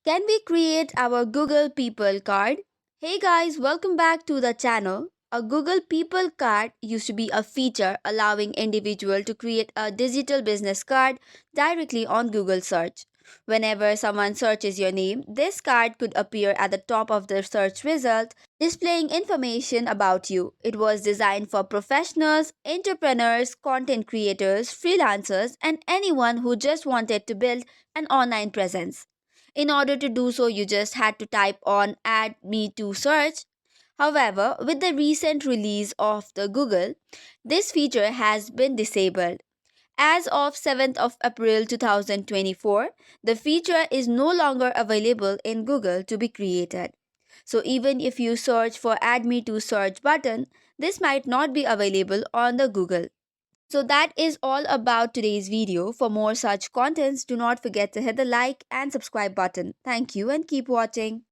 Can we create our Google People card? Hey guys, welcome back to the channel. A Google People card used to be a feature allowing individual to create a digital business card directly on Google search. Whenever someone searches your name, this card could appear at the top of the search result, displaying information about you. It was designed for professionals, entrepreneurs, content creators, freelancers, and anyone who just wanted to build an online presence. In order to do so, you just had to type on add me to search. However, with the recent release of the Google, this feature has been disabled. As of 7th of April 2024, the feature is no longer available in Google to be created. So even if you search for add me to search button, this might not be available on the Google. So that is all about today's video. For more such contents, do not forget to hit the like and subscribe button. Thank you and keep watching.